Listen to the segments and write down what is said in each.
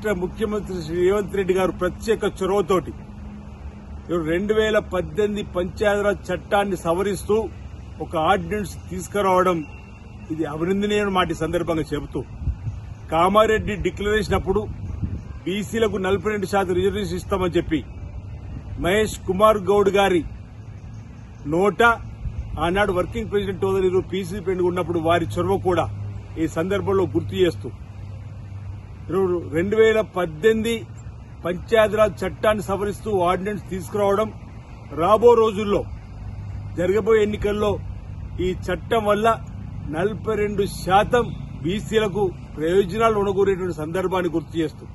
రాష్ట్ర ముఖ్యమంత్రి శ్రీ రేవంత్ రెడ్డి గారు ప్రత్యేక చొరవతోటి 2018 పంచాయతీరాజ్ చట్టాన్ని సవరిస్తూ ఒక ఆర్డినెన్స్ తీసుకురావడం ఇది అభినందనీయమైన మాట సందర్భంగా చెబుతూ కామారెడ్డి డిక్లరేషన్ అప్పుడు బీసీలకు 42% రిజర్వేషన్ ఇస్తామని చెప్పి మహేష్ కుమార్ గౌడ్ గారి నోట ఆనాడు వర్కింగ్ ప్రెసిడెంట్ హోదాలో పీసీ పెండుగా ఉన్నప్పుడు వారి చొరవ కూడా ఈ సందర్భంలో గుర్తు చేస్తూ 2018 పంచాయతీరాజ్ చట్టాన్ని సవరిస్తూ ఆర్డినెన్స్ తీసుకురావడం రాబో రోజుల్లో జరగబోయే ఎన్నికల్లో ఈ చట్టం వల్ల 42% బీసీలకు ప్రయోజనాలు ఉనగూరేటువంటి సందర్భాన్ని గుర్తు చేస్తూ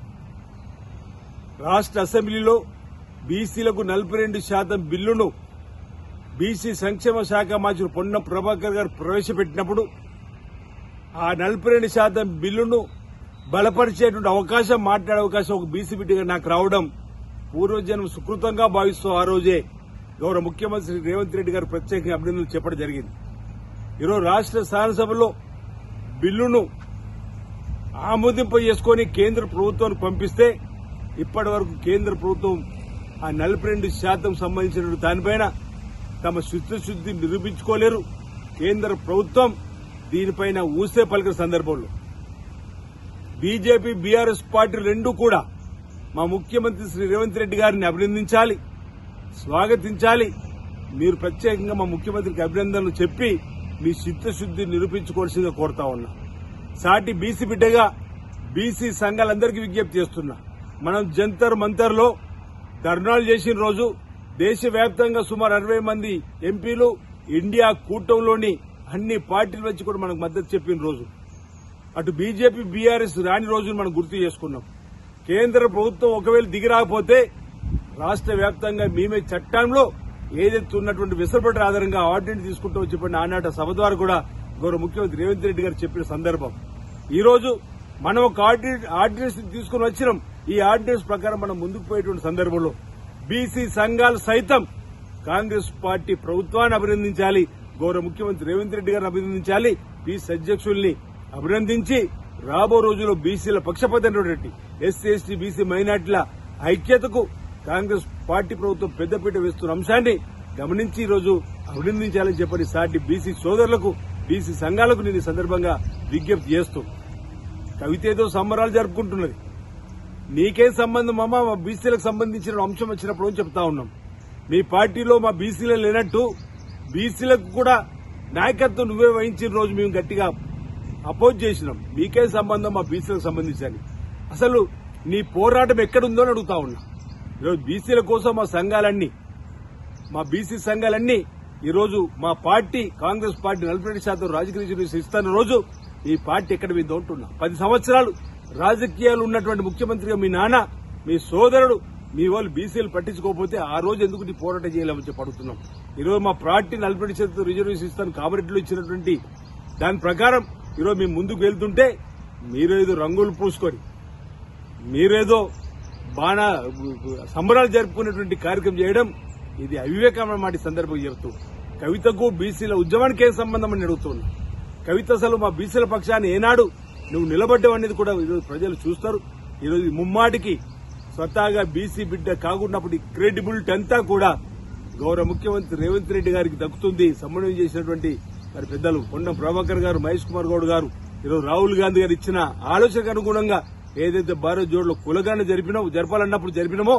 రాష్ట్ర అసెంబ్లీలో బీసీలకు 42% బిల్లును బీసీ సంక్షేమ శాఖ మంత్రి పొన్నం ప్రభాకర్ గారు ప్రవేశపెట్టినప్పుడు ఆ 42% బిల్లును బలపరిచేటువంటి అవకాశం మాట్లాడే అవకాశం ఒక బీసీ బిడ్డగా నాకు రావడం పూర్వజన్మ సుకృతంగా భావిస్తూ ఆ రోజే గౌరవ ముఖ్యమంత్రి రేవంత్ రెడ్డి గారు ప్రత్యేకంగా అభినందనలు చెప్పడం జరిగింది. ఈరోజు రాష్ట్ర శాసనసభలో బిల్లును ఆమోదింప చేసుకుని కేంద్ర ప్రభుత్వానికి పంపిస్తే ఇప్పటి వరకు కేంద్ర ప్రభుత్వం ఆ 42% సంబంధించిన దానిపైన తమ చిత్తశుద్ది నిరూపించుకోలేరు. కేంద్ర ప్రభుత్వం దీనిపైన ఊసే పలికిన సందర్భంలో బీజేపీ బీఆర్ఎస్ పార్టీలు రెండూ కూడా మా ముఖ్యమంత్రి శ్రీ రేవంత్ రెడ్డి గారిని అభినందించాలి, స్వాగతించాలి. మీరు ప్రత్యేకంగా మా ముఖ్యమంత్రికి అభినందనలు చెప్పి మీ చిత్తశుద్ది నిరూపించుకోవాల్సిందిగా కోరుతా ఉన్నా. సాటి బీసీ బిడ్డగా బీసీ సంఘాలందరికీ విజ్ఞప్తి చేస్తున్నా. మనం జంతర్ మంతర్లో ధర్నాలు చేసిన రోజు దేశవ్యాప్తంగా సుమారు 60 మంది ఎంపీలు ఇండియా కూటమిలోని అన్ని పార్టీల వచ్చి కూడా మనకు మద్దతు చెప్పిన రోజు, అటు బీజేపీ బీఆర్ఎస్ రాని రోజును మనం గుర్తు చేసుకున్నాం. కేంద్ర ప్రభుత్వం ఒకవేళ దిగిరాకపోతే రాష్ట్ర వ్యాప్తంగా మేమే చట్టంలో ఏదైతే ఉన్నటువంటి వెసులుబాటు ఆధారంగా ఆర్డినెన్స్ తీసుకుంటూ చెప్పిన ఆనాట సభ ద్వారా కూడా గౌరవ ముఖ్యమంత్రి రేవంత్ రెడ్డి గారు చెప్పిన సందర్భం. ఈ రోజు మనం ఒక ఆర్డినెన్స్ తీసుకుని వచ్చినాం. ఈ ఆర్డినెన్స్ ప్రకారం మనం ముందుకు పోయేటువంటి సందర్భంలో బీసీ సంఘాలు సైతం కాంగ్రెస్ పార్టీ ప్రభుత్వాన్ని అభినందించాలి, గౌరవ ముఖ్యమంత్రి రేవంత్ రెడ్డి గారిని అభినందించాలి, పీసీ అధ్యక్షుల్ని అభినందించి రాబో రోజుల్లో బీసీల పక్షపాతమైనటువంటి ఎస్సీ ఎస్టీ బీసీ మైనార్టీల ఐక్యతకు కాంగ్రెస్ పార్టీ ప్రభుత్వం పెద్దపీట వేస్తున్న అంశాన్ని గమనించి ఈ రోజు అభినందించాలని చెప్పని సాటి బీసీ సోదరులకు బీసీ సంఘాలకు నేను ఈ సందర్భంగా విజ్ఞప్తి చేస్తూ కవిత ఏదో సంబరాలు జరుపుకుంటున్నది, నీకేం సంబంధం అమ్మా మా బీసీలకు సంబంధించిన అంశం వచ్చినప్పుడు అని చెప్తా ఉన్నాం. మీ పార్టీలో మా బీసీలు లేనట్టు బీసీలకు కూడా నాయకత్వం నువ్వే వహించిన రోజు మేము గట్టిగా అపోజ్ చేసినాం. మీకే సంబంధం మా బీసీలకు సంబంధించి అసలు నీ పోరాటం ఎక్కడుందో అని అడుగుతా ఉన్నా. ఈరోజు బీసీల కోసం మా బీసీ సంఘాలన్నీ ఈరోజు మా పార్టీ కాంగ్రెస్ పార్టీ 42% రాజకీయ రిజర్వేషన్ ఇస్తున్న రోజు ఈ పార్టీ ఎక్కడ విందో అంటున్నా. 10 సంవత్సరాలు రాజకీయాలు ఉన్నటువంటి ముఖ్యమంత్రిగా మీ నాన్న, మీ సోదరుడు, మీ వాళ్ళు బీసీలు పట్టించుకోకపోతే ఆ రోజు ఎందుకు నీ పోరాటం చేయలేమని చెప్పి అడుగుతున్నాం. ఈరోజు మా పార్టీ 42% రిజర్వేషన్ ఇస్తాను కామారెడ్డిలో ఇచ్చినటువంటి దాని ప్రకారం ఈరోజు మేము ముందుకు వెళ్తుంటే మీరేదో రంగులు పూసుకొని మీరేదో సంబరాలు జరుపుకునేటువంటి కార్యక్రమం చేయడం ఇది అవివేకమైన మాట సందర్భంగా చెబుతూ కవితకు బీసీల ఉద్యమానికి ఏం సంబంధం అని అడుగుతున్నా. కవిత అసలు మా బీసీల పక్షాన్ని ఏనాడు నువ్వు నిలబడ్డావు అనేది కూడా ఈరోజు ప్రజలు చూస్తారు. ఈరోజు ముమ్మాటికి స్వతహాగా బీసీ బిడ్డ కాకున్నప్పుడు క్రెడిబిలిటీ అంతా కూడా గౌరవ ముఖ్యమంత్రి రేవంత్ రెడ్డి గారికి దక్కుతుంది. సమన్వయం చేసినటువంటి మరి పెద్దలు పొన్నం ప్రభాకర్ గారు, మహేష్ కుమార్ గౌడ్ గారు, ఈరోజు రాహుల్ గాంధీ గారు ఇచ్చిన ఆలోచనకు అనుగుణంగా ఏదైతే భారత్ జోడ్లో కులగాన్ని జరపాలన్నప్పుడు జరిపినామో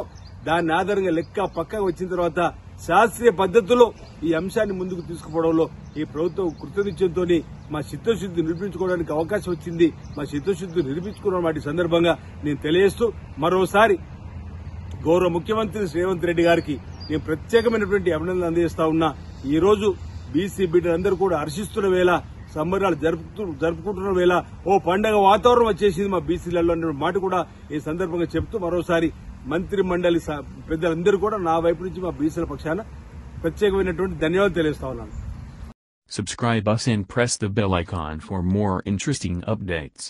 దాన్ని ఆధారంగా లెక్క పక్కగా వచ్చిన తర్వాత శాస్త్రీయ పద్దతిలో ఈ అంశాన్ని ముందుకు తీసుకుపోవడంలో ఈ ప్రభుత్వం కృతనిశ్చయంతో మా చిత్తశుద్ది నిరూపించుకోవడానికి అవకాశం వచ్చింది. మా చిత్తశుద్ది నిరూపించుకున్న వాటి సందర్భంగా నేను తెలియజేస్తూ మరోసారి గౌరవ ముఖ్యమంత్రి రేవంత్ రెడ్డి గారికి నేను ప్రత్యేకమైనటువంటి అభినందనలు అందజేస్తా ఉన్నా. ఈ రోజు బీసీ బిడ్డలందరూ కూడా హర్షిస్తున్న వేళ, సంబరాలు జరుపుకుంటున్న వేళ ఓ పండగ వాతావరణం వచ్చేసింది మా బీసీలలో అనే మాట కూడా ఈ సందర్భంగా చెప్తూ మరోసారి మంత్రి మండలి పెద్దలందరూ కూడా నా వైపు నుంచి మా బీసీల పక్షాన ప్రత్యేకమైనటువంటి ధన్యవాదాలు తెలియజేస్తా ఉన్నాను. Subscribe us and press the bell icon for more interesting updates.